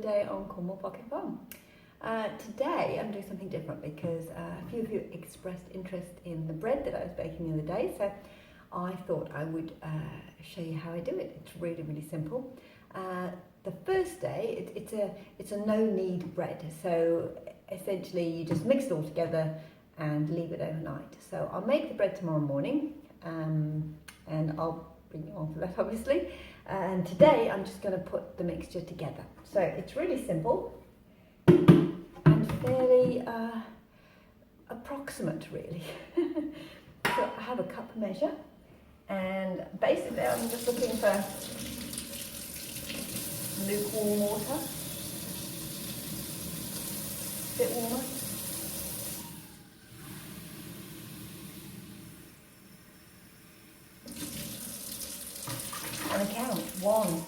day on Cornwall Pocket Farm. Today I'm doing something different because a few of you expressed interest in the bread that I was baking the other day, so I thought I would show you how I do it. It's really, really simple. The first day, it's a no-knead bread, so essentially you just mix it all together and leave it overnight. So I'll make the bread tomorrow morning, and I'll bring you on for that obviously. And today I'm just going to put the mixture together. So it's really simple and fairly approximate really. So I have a cup measure, and basically I'm just looking for lukewarm water, a bit warmer. And I count 1.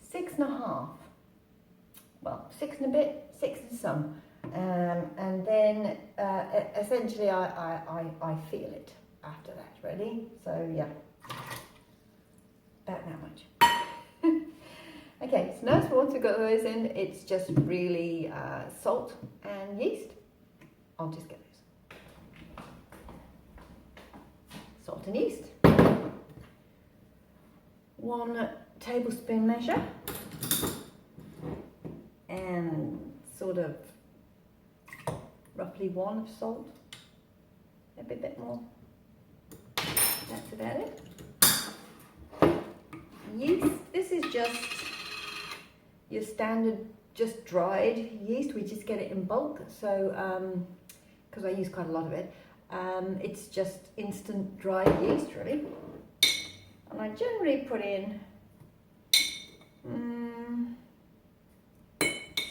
Six and a half. Well, 6 and a bit, 6 and some. And then essentially I feel it after that, really. So yeah, about that much. Okay, so now once we've got those in, it's just really salt and yeast. I'll just get those. Salt and yeast. 1 tablespoon measure. And sort of roughly 1 of salt. Maybe a bit more. That's about it. Yeast. This is just your standard, just dried yeast. We just get it in bulk, so because I use quite a lot of it, it's just instant dried yeast really. And I generally put in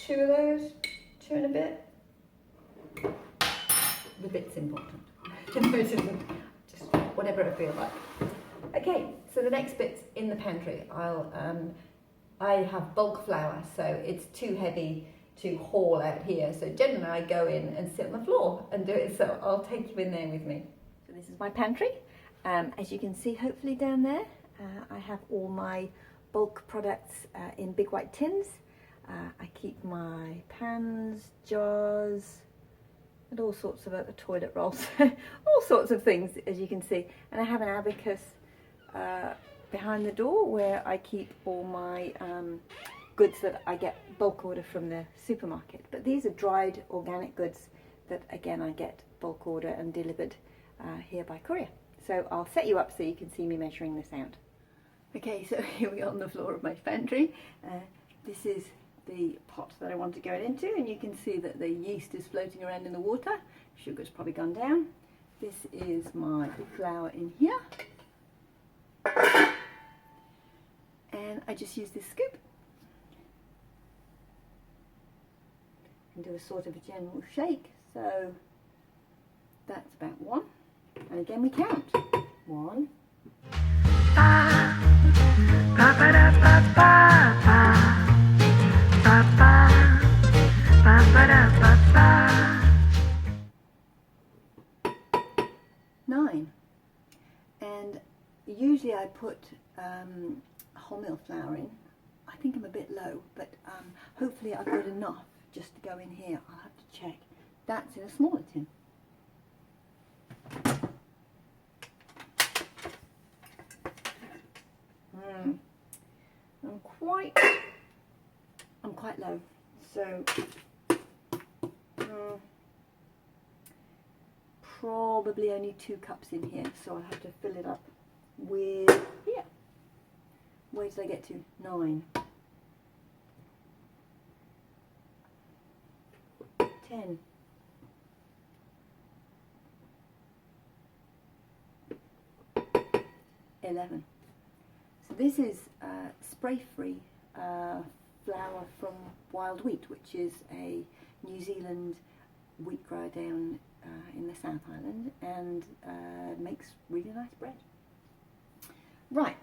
2 of those, 2 and a bit. The bit's important. Just whatever I feel like. Okay, so the next bit's in the pantry. I have bulk flour, so it's too heavy to haul out here. So Jen and I go in and sit on the floor and do it. So I'll take you in there with me. So this is my pantry. As you can see, hopefully down there, I have all my bulk products in big white tins. I keep my pans, jars, and all sorts of toilet rolls, all sorts of things, as you can see. And I have an abacus behind the door where I keep all my goods that I get bulk order from the supermarket. But these are dried organic goods that again I get bulk order and delivered here by courier. So I'll set you up so you can see me measuring this out. Okay, so here we are on the floor of my pantry. This is the pot that I want to go into, and you can see that the yeast is floating around in the water. Sugar's probably gone down. This is my flour in here. And I just use this scoop and do a sort of a general shake. So that's about 1. And again we count. 1. Nine. And usually I put wholemeal flour in. I think I'm a bit low, but hopefully I've got enough just to go in here. I'll have to check. That's in a smaller tin. I'm quite low, so probably only 2 cups in here, so I'll have to fill it up with, here, where did I get to? 9, 10, 11. So this is spray-free flour from wild wheat, which is a New Zealand wheat grower down in the South Island, and makes really nice bread. Right.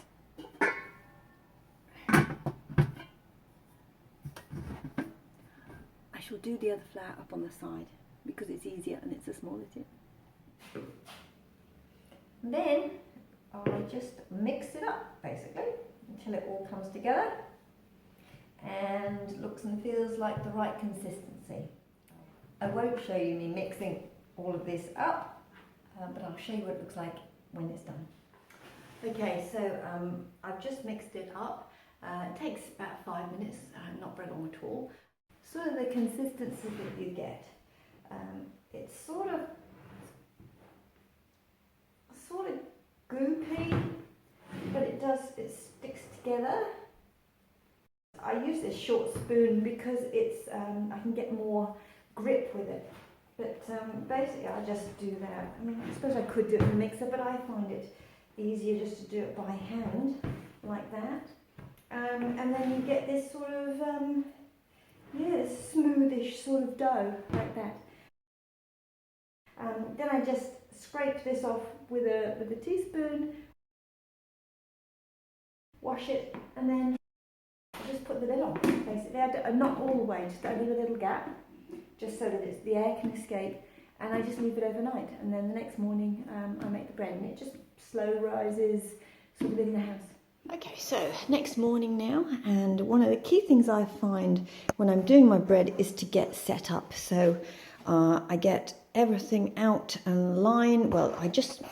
I shall do the other flour up on the side because it's easier and it's a smaller tin. Then I just mix it up basically until it all comes together and looks and feels like the right consistency. I won't show you me mixing all of this up, but I'll show you what it looks like when it's done. Okay, so I've just mixed it up. It takes about 5 minutes, not very long at all. Sort of the consistency that you get. It's sort of goopy, but it sticks together. I use this short spoon because it's I can get more grip with it. But basically I just do that. I mean, I suppose I could do it in the mixer, but I find it easier just to do it by hand, like that. And then you get this sort of, smoothish sort of dough, like that. Then I just scrape this off with a teaspoon, wash it, and then I just put the lid on, basically. Not all the way, just I leave a little gap, just so that the air can escape, and I just leave it overnight. And then the next morning I make the bread, and it just slow rises sort of in the house. Okay, so next morning now, and one of the key things I find when I'm doing my bread is to get set up. So I get everything out and line. Well, I just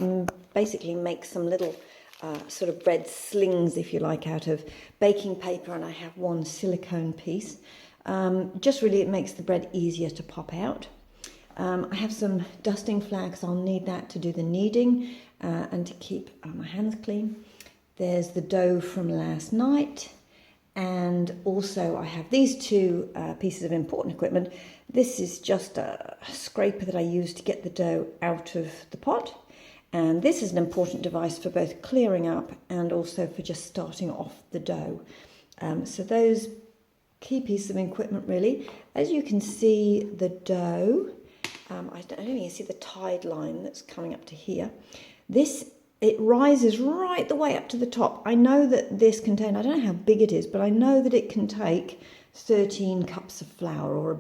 basically make some little sort of bread slings, if you like, out of baking paper, and I have one silicone piece. Just really it makes the bread easier to pop out. I have some dusting flour because I'll need that to do the kneading and to keep my hands clean. There's the dough from last night, and also I have these two pieces of important equipment. This is just a scraper that I use to get the dough out of the pot, and this is an important device for both clearing up and also for just starting off the dough. So those key pieces of equipment really. As you can see, the dough, I don't know if you can see the tide line that's coming up to here. It rises right the way up to the top. I know that this container, I don't know how big it is, but I know that it can take 13 cups of flour, or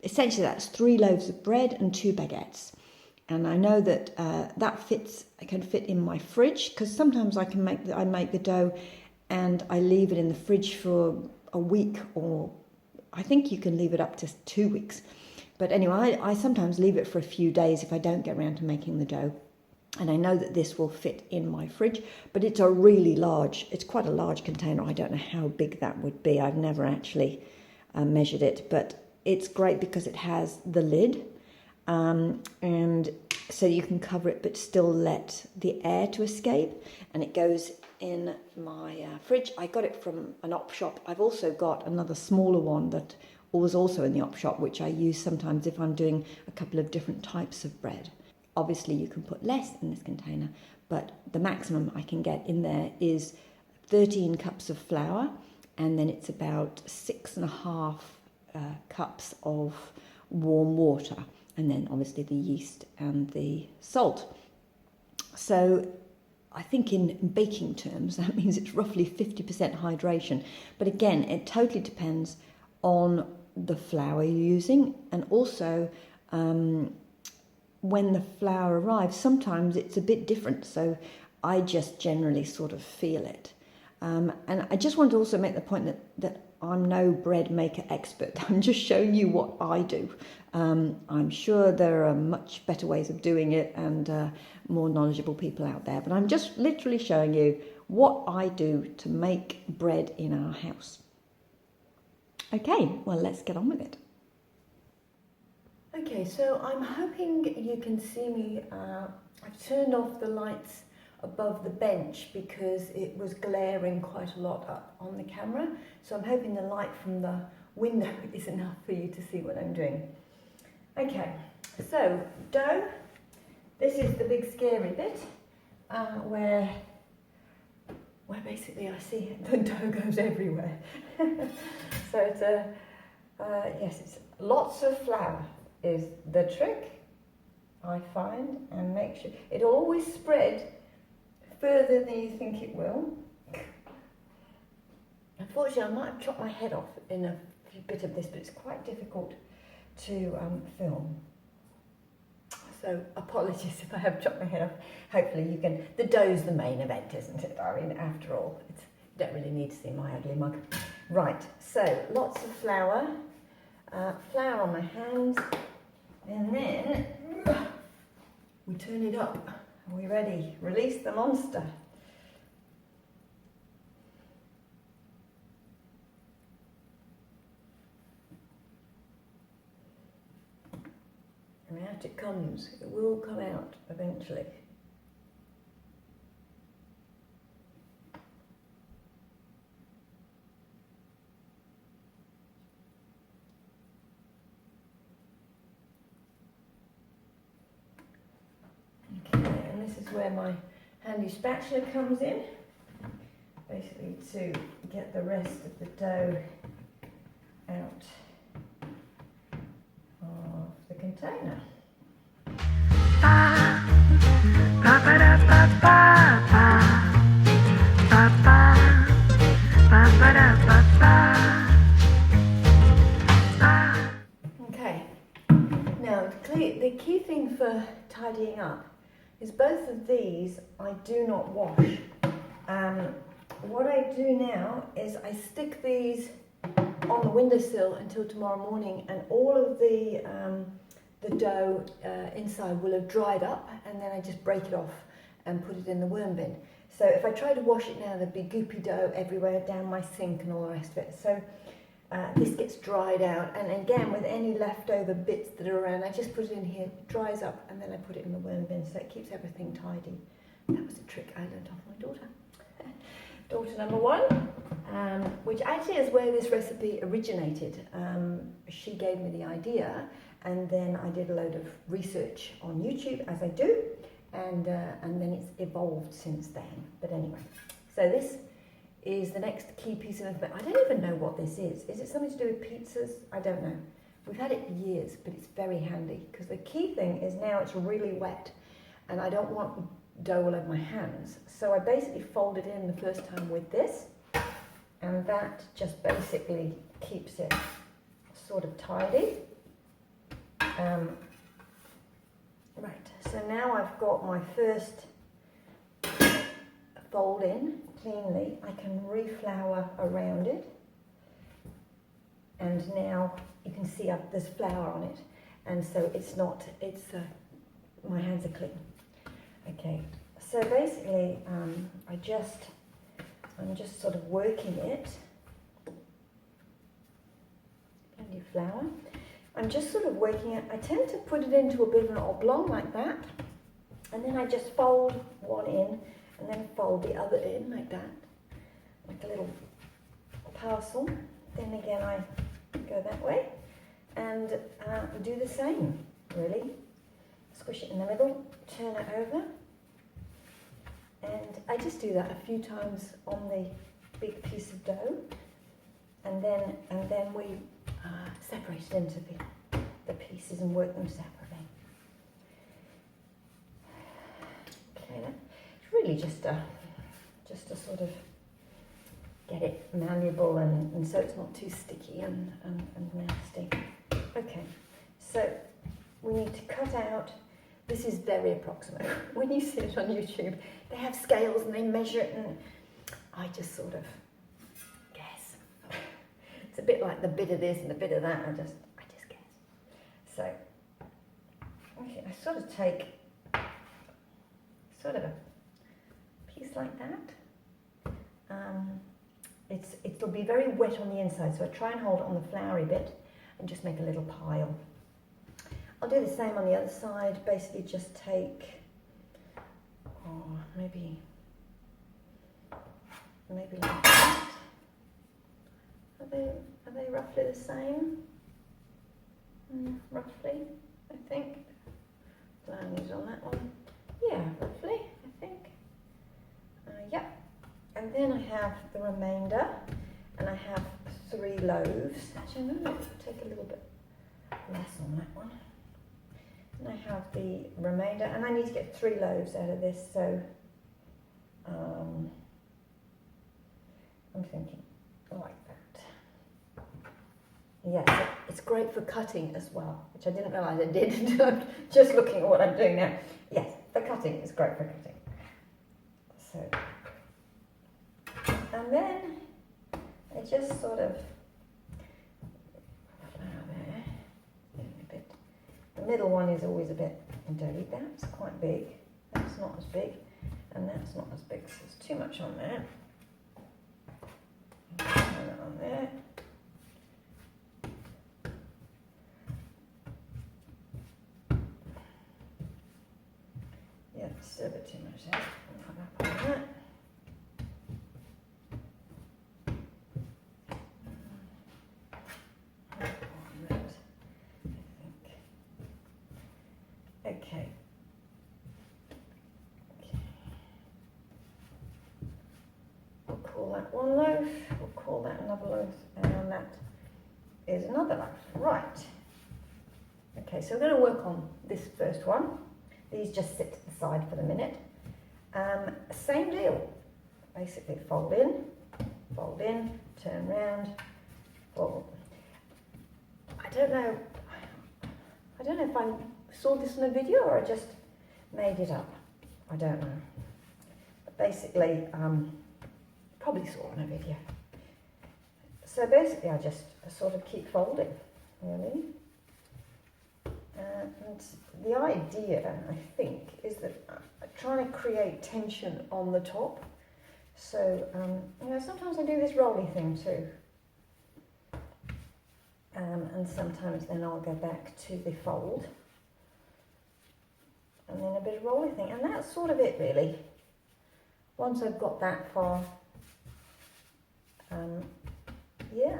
essentially that's 3 loaves of bread and 2 baguettes. And I know that I can fit in my fridge, because sometimes I make the dough and I leave it in the fridge for a week, or I think you can leave it up to 2 weeks. But anyway, I sometimes leave it for a few days if I don't get around to making the dough. And I know that this will fit in my fridge, but it's quite a large container. I don't know how big that would be. I've never actually measured it, but it's great because it has the lid, and so you can cover it but still let the air to escape, and it goes in my fridge. I got it from an op shop. I've also got another smaller one that was also in the op shop, which I use sometimes if I'm doing a couple of different types of bread. Obviously you can put less in this container, but the maximum I can get in there is 13 cups of flour, and then it's about 6.5 cups of warm water, and then obviously the yeast and the salt. So I think in baking terms that means it's roughly 50% hydration, but again it totally depends on the flour you're using, and also when the flour arrives, sometimes it's a bit different, so I just generally sort of feel it. And I just want to also make the point that I'm no bread maker expert. I'm just showing you what I do. I'm sure there are much better ways of doing it and more knowledgeable people out there, but I'm just literally showing you what I do to make bread in our house. Okay, well, let's get on with it. Okay, so I'm hoping you can see me. I've turned off the lights above the bench because it was glaring quite a lot up on the camera. So I'm hoping the light from the window is enough for you to see what I'm doing. Okay, so dough. This is the big scary bit where basically I see the dough goes everywhere. So it's it's lots of flour is the trick, I find, and make sure it'll always spread further than you think it will. Unfortunately, I might have chopped my head off in a bit of this, but it's quite difficult to film. So apologies if I have chopped my head off. Hopefully you can, the dough's the main event, isn't it? I mean, after all, you don't really need to see my ugly mug. Right, so lots of flour, flour on my hands, and then we turn it up. Are we ready? Release the monster. And out it comes. It will come out eventually. Okay, and this is where my handy spatula comes in, basically to get the rest of the dough out of the container. Okay, now the key thing for tidying up is both of these I do not wash. What I do now is I stick these on the windowsill until tomorrow morning, and all of the dough inside will have dried up, and then I just break it off and put it in the worm bin. So if I try to wash it now, there'd be goopy dough everywhere down my sink and all the rest of it. So this gets dried out, and again with any leftover bits that are around, I just put it in here, it dries up, and then I put it in the worm bin, so it keeps everything tidy. That was a trick I learned off my daughter. Daughter number one, which actually is where this recipe originated. She gave me the idea, and then I did a load of research on YouTube, as I do, and then it's evolved since then. But anyway, so this is the next key piece of information. I don't even know what this is. Is it something to do with pizzas? I don't know. We've had it for years, but it's very handy, because the key thing is now it's really wet, and I don't want dough all over my hands. So I basically fold it in the first time with this, and that just basically keeps it sort of tidy. Right, so now I've got my first fold in cleanly. I can reflour around it, and now you can see there's flour on it, and so my hands are clean. Okay, so basically I'm just sort of working it. Plenty of flour. I'm just sort of working it. I tend to put it into a bit of an oblong like that, and then I just fold one in, and then fold the other in like that, like a little parcel. Then again I go that way, and do the same, really. Squish it in the middle, turn it over, and I just do that a few times on the big piece of dough, and then we separate it into the pieces and work them separately. Okay, it's really just a sort of get it malleable and so it's not too sticky and nasty. Okay, so we need to cut out. This is very approximate. When you see it on YouTube, they have scales and they measure it, and I just sort of guess. It's a bit like the bit of this and the bit of that. I just guess. So, okay, I sort of take sort of a piece like that. It'll be very wet on the inside, so I try and hold it on the floury bit and just make a little pile. I'll do the same on the other side. Basically, just take, maybe like that. Are they roughly the same? Roughly, I think. Landed on that one. Yeah, roughly, I think. Yep. And then I have the remainder, and I have 3 loaves. Actually, I'm going to take a little bit less on that one. And I have the remainder, and I need to get 3 loaves out of this, so I'm thinking like that. Yes, it's great for cutting as well, which I didn't realise I did until I'm just looking at what I'm doing now. Yes, for cutting, it's great for cutting. So, and then I just sort of there, a bit. The middle one is always a bit dirty. That's quite big. That's not as big, and that's not as big. So there's too much on there. Put that on there. Yeah, still a bit too much there. Put that on that. Okay. We'll call that one loaf, we'll call that another loaf, and that is another loaf. Right. Okay, so we're going to work on this first one. These just sit to the side for the minute. Same deal. Basically fold in, turn round, fold. I don't know if I saw this in a video or I just made it up. I don't know. But basically, probably saw it in a video. So basically I just sort of keep folding, really. And the idea, I think, is that I'm trying to create tension on the top. So, you know, sometimes I do this rolly thing too. And sometimes then I'll go back to the fold. And then a bit of rolly thing. And that's sort of it, really. Once I've got that far, yeah.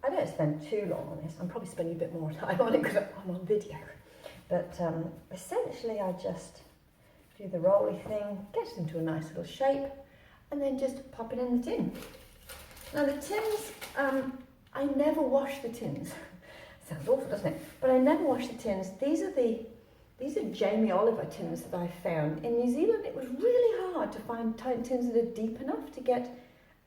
I don't spend too long on this. I'm probably spending a bit more time on it because I'm on video. But essentially I just do the rolly thing, get it into a nice little shape, and then just pop it in the tin. Now the tins, I never wash the tins. Sounds awful, doesn't it? But I never wash the tins. These are Jamie Oliver tins that I found. In New Zealand it was really hard to find tins that are deep enough to get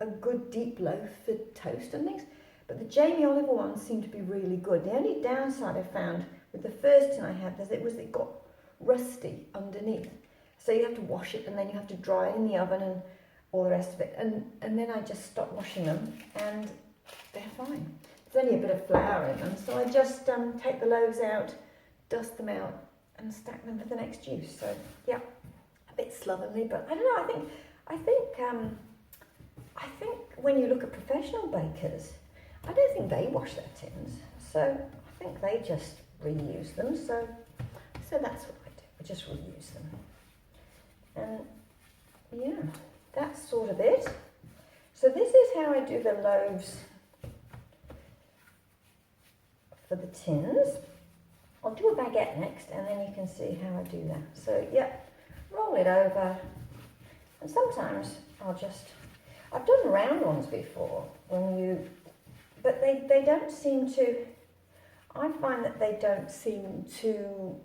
a good deep loaf for toast and things. But the Jamie Oliver ones seem to be really good. The only downside I found with the first tin I had was it got rusty underneath. So you have to wash it and then you have to dry it in the oven and all the rest of it. And then I just stopped washing them and they're fine. There's only a bit of flour in them, so I just take the loaves out, dust them out and stack them for the next use. So yeah, a bit slovenly, but I don't know, I think when you look at professional bakers, I don't think they wash their tins, so I think they just reuse them, so that's what I do, I just reuse them. And yeah, that's sort of it. So this is how I do the loaves for the tins. I'll do a baguette next, and then you can see how I do that. So yeah, roll it over, and sometimes I've done round ones before, but they don't seem to, I find that they don't seem to,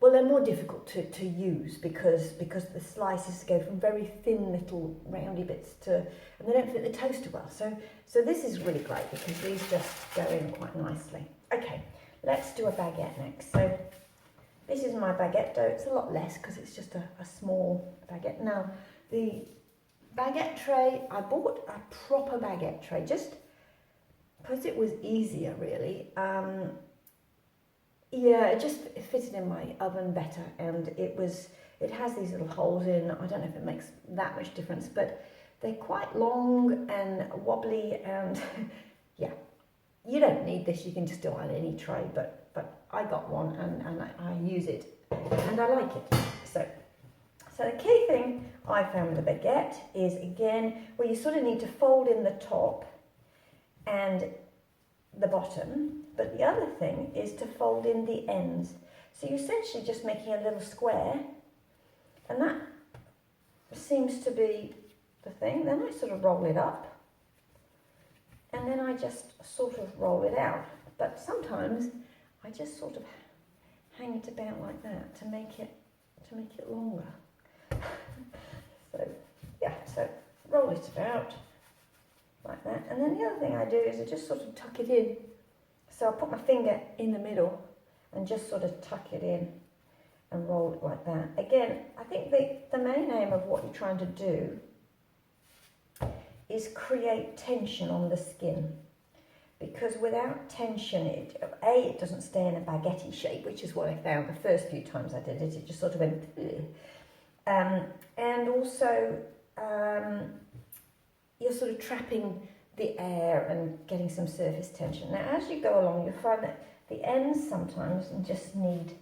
well, they're more difficult to use because the slices go from very thin little roundy bits and they don't fit the toaster well. So this is really great because these just go in quite nicely. Okay, let's do a baguette next. So this is my baguette dough. It's a lot less because it's just a small baguette. Now, the baguette tray, I bought a proper baguette tray just because it was easier, really. Yeah, it just fitted in my oven better, and it has these little holes in. I don't know if it makes that much difference, but they're quite long and wobbly, and yeah, you don't need this. You can just do it on any tray, but I got one and I use it, and I like it. So the key thing I found with a baguette is, again, where you sort of need to fold in the top and the bottom, but the other thing is to fold in the ends. So you're essentially just making a little square, and that seems to be the thing. Then I sort of roll it up, and then I just sort of roll it out. But sometimes I just sort of hang it about like that to make it longer. So yeah, so roll it about, like that. And then the other thing I do is I just sort of tuck it in. So I put my finger in the middle and just sort of tuck it in and roll it like that. Again, I think the main aim of what you're trying to do is create tension on the skin. Because without tension, it doesn't stay in a baguette shape, which is what I found the first few times I did it. It just sort of went, and also you're sort of trapping the air and getting some surface tension. Now, as you go along, you'll find that the ends sometimes just need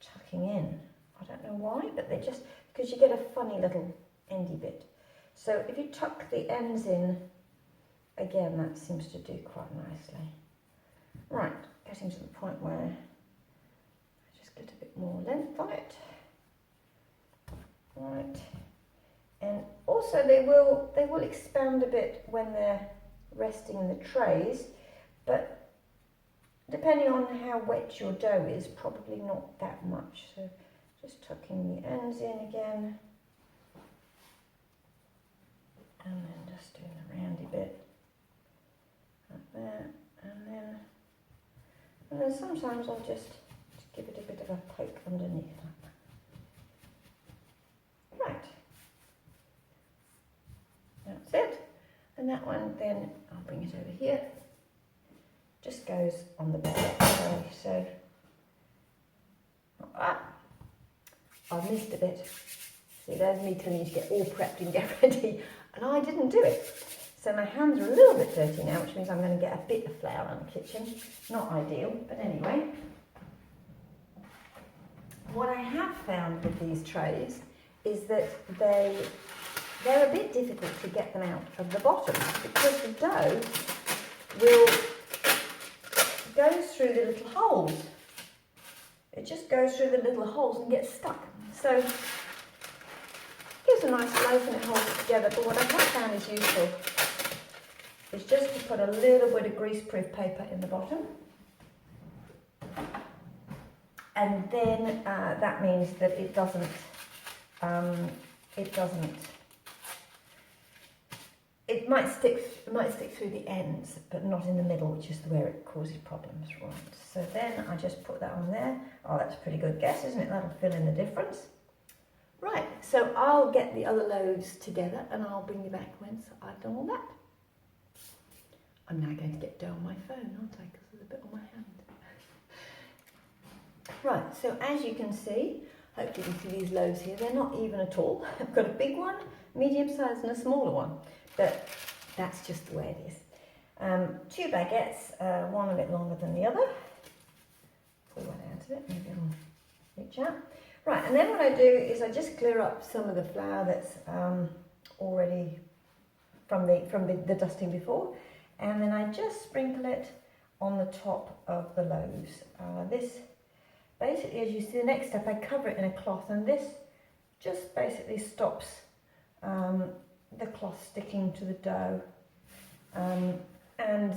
tucking in. I don't know why, but they just, because you get a funny little endy bit. So if you tuck the ends in, again, that seems to do quite nicely. Right, getting to the point where I just get a bit more length on it. Right, and also they will expand a bit when they're resting in the trays, but depending on how wet your dough is, probably not that much. So just tucking the ends in again, and then just doing a roundy bit. Like that, and then sometimes I'll just give it a bit of a poke underneath like that. Right, that's it. And that one, then I'll bring it over here. Just goes on the baguette. So I've missed a bit. See, there's me telling you to get all prepped and get ready, and I didn't do it. So my hands are a little bit dirty now, which means I'm going to get a bit of flour in the kitchen. Not ideal, but anyway. What I have found with these trays is that they're a bit difficult to get them out of the bottom, because the dough will go through the little holes. It just goes through the little holes and gets stuck. So it gives a nice loaf and it holds it together, but what I have found is useful is just to put a little bit of greaseproof paper in the bottom, and then that means that it might stick through the ends, but not in the middle, which is where it causes problems. Right, so then I just put that on there. Oh, that's a pretty good guess, isn't it? That'll fill in the difference. Right, so I'll get the other loaves together and I'll bring you back once I've done all that. I'm now going to get dough on my phone, aren't I? Because there's a bit on my hand. Right, so as you can see, hopefully you can see these loaves here. They're not even at all. I've got a big one, medium size, and a smaller one. But that's just the way it is. 2 baguettes, one a bit longer than the other. Pull one out of it, maybe it'll reach out. Right, and then what I do is I just clear up some of the flour that's already from the dusting before. And then I just sprinkle it on the top of the loaves. This, basically, as you see, the next step, I cover it in a cloth, and this just basically stops the cloth sticking to the dough, and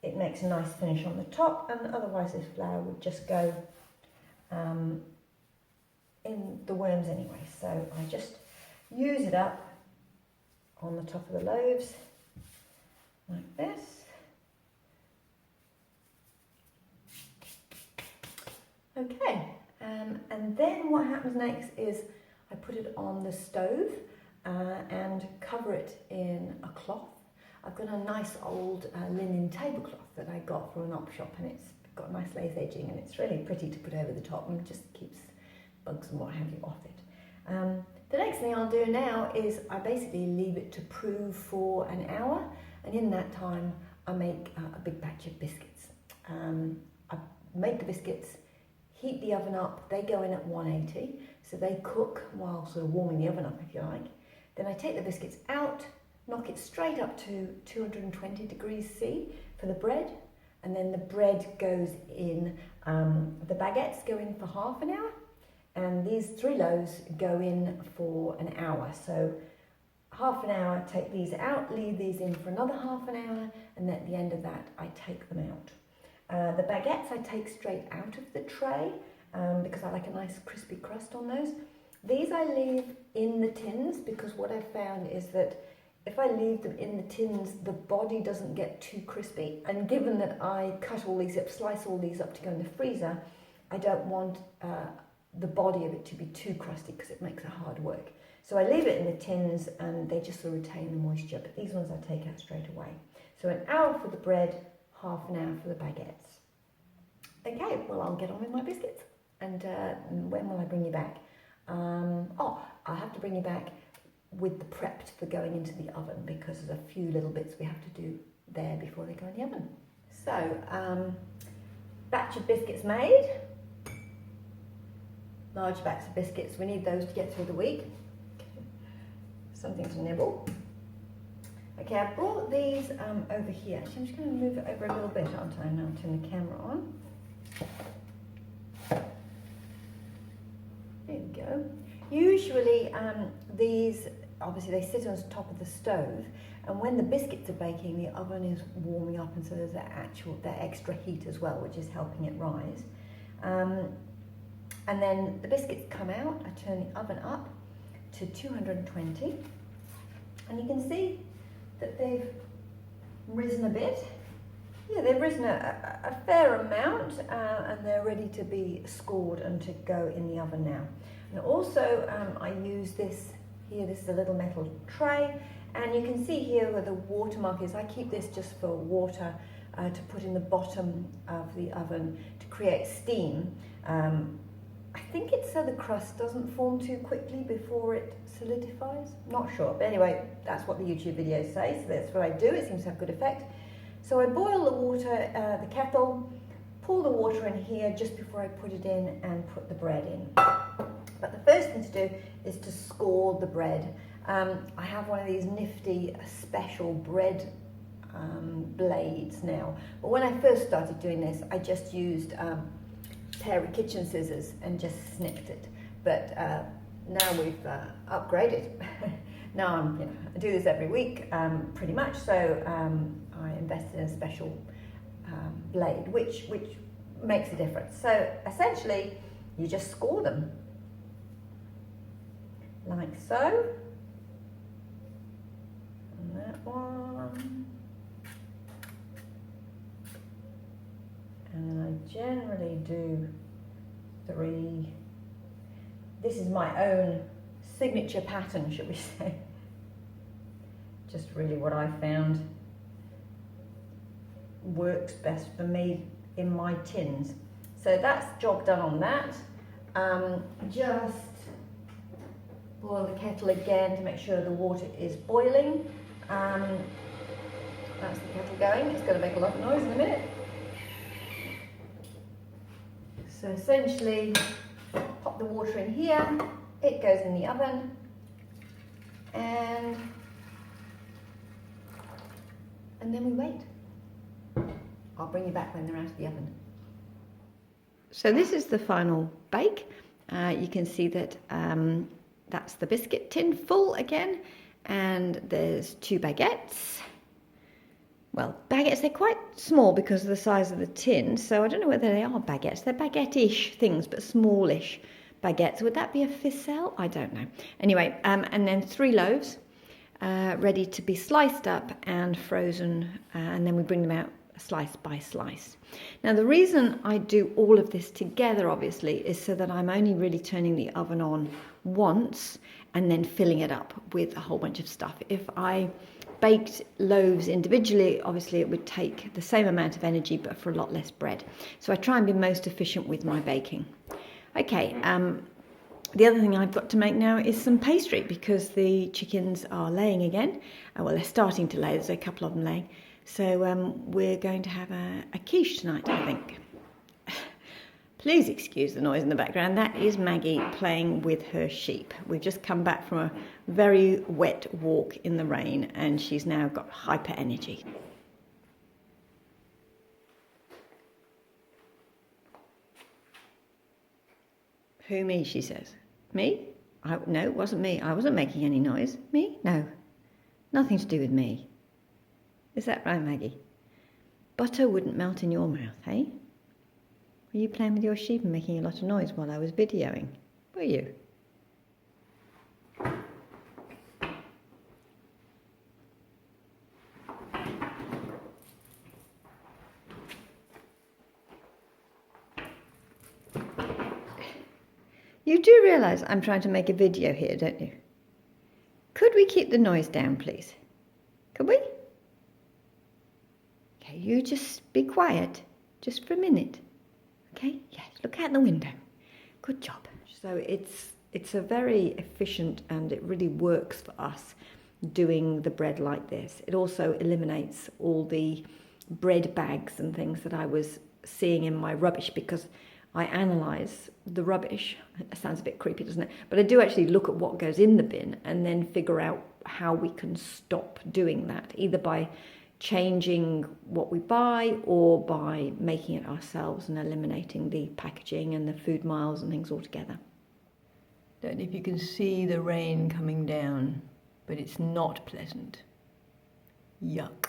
it makes a nice finish on the top, and otherwise this flour would just go in the worms anyway. So I just use it up on the top of the loaves, like this. Okay, and then what happens next is I put it on the stove and cover it in a cloth. I've got a nice old linen tablecloth that I got from an op shop, and it's got nice lace edging, and it's really pretty to put over the top and just keeps bugs and what have you off it. The next thing I'll do now is I basically leave it to prove for an hour, and in that time I make a big batch of biscuits. I make the biscuits, heat the oven up, they go in at 180, so they cook while sort of warming the oven up, if you like. Then I take the biscuits out, knock it straight up to 220 degrees C for the bread, and then the bread goes in, the baguettes go in for half an hour, and these 3 loaves go in for an hour. So half an hour, take these out, leave these in for another half an hour, and at the end of that, I take them out. The baguettes I take straight out of the tray because I like a nice crispy crust on those. These I leave in the tins because what I've found is that if I leave them in the tins, the body doesn't get too crispy. And given that I cut all these up, slice all these up to go in the freezer, I don't want the body of it to be too crusty because it makes it hard work. So I leave it in the tins and they just sort of retain the moisture, but these ones I take out straight away. So an hour for the bread, half an hour for the baguettes. Okay, well I'll get on with my biscuits. And when will I bring you back? I'll have to bring you back with the prepped for going into the oven because there's a few little bits we have to do there before they go in the oven. So, batch of biscuits made. Large batch of biscuits, we need those to get through the week. Something to nibble. Okay, I brought these over here. Actually, I'm just going to move it over a little bit, aren't I? Now turn the camera on. There we go. Usually these, obviously they sit on top of the stove, and when the biscuits are baking, the oven is warming up, and so there's that extra heat as well, which is helping it rise. And then the biscuits come out, I turn the oven up to 220, and you can see that they've risen a bit. Yeah, they've risen a fair amount, and they're ready to be scored and to go in the oven now. And also I use this here, this is a little metal tray, and you can see here where the watermark is. I keep this just for water to put in the bottom of the oven to create steam. I think it's so the crust doesn't form too quickly before it solidifies. Not sure, but anyway, that's what the YouTube videos say, so that's what I do. It seems to have good effect. So I boil the water, the kettle, pour the water in here just before I put it in and put the bread in. But the first thing to do is to score the bread. I have one of these nifty special bread blades now. But when I first started doing this, I just used a pair of kitchen scissors and just snipped it. But now we've upgraded. Now I do this every week pretty much, so I invested in a special blade, which makes a difference. So essentially, you just score them, like so. And that one. And I generally do 3. This is my own signature pattern, should we say. Just really what I found works best for me in my tins. So that's job done on that. Just boil the kettle again to make sure the water is boiling. That's the kettle going. It's going to make a lot of noise in a minute. So essentially, pop the water in here, it goes in the oven, and then we wait. I'll bring you back when they're out of the oven. So this is the final bake. You can see that that's the biscuit tin full again, and there's 2 baguettes. Well, baguettes, they're quite small because of the size of the tin, so I don't know whether they are baguettes. They're baguette-ish things, but smallish baguettes. Would that be a ficelle? I don't know. Anyway, and then 3 loaves ready to be sliced up and frozen, and then we bring them out slice by slice. Now, the reason I do all of this together, obviously, is so that I'm only really turning the oven on once and then filling it up with a whole bunch of stuff. If I baked loaves individually, obviously it would take the same amount of energy but for a lot less bread. So I try and be most efficient with my baking. Okay, the other thing I've got to make now is some pastry because the chickens are laying again. Well, they're starting to lay, there's a couple of them laying. So we're going to have a quiche tonight, I think. Please excuse the noise in the background. That is Maggie playing with her sheep. We've just come back from a very wet walk in the rain and she's now got hyper energy. Who, me, she says. Me? No, it wasn't me. I wasn't making any noise. Me? No. Nothing to do with me. Is that right, Maggie? Butter wouldn't melt in your mouth, hey? Were you playing with your sheep and making a lot of noise while I was videoing? Were you? You do realise I'm trying to make a video here, don't you? Could we keep the noise down, please? Could we? Okay, you just be quiet, just for a minute. Okay, yes, look out the window. Good job. So it's a very efficient, and it really works for us doing the bread like this. It also eliminates all the bread bags and things that I was seeing in my rubbish, because I analyse the rubbish. It sounds a bit creepy, doesn't it? But I do actually look at what goes in the bin and then figure out how we can stop doing that, either by changing what we buy or by making it ourselves and eliminating the packaging and the food miles and things altogether. Don't know if you can see the rain coming down, but it's not pleasant. Yuck.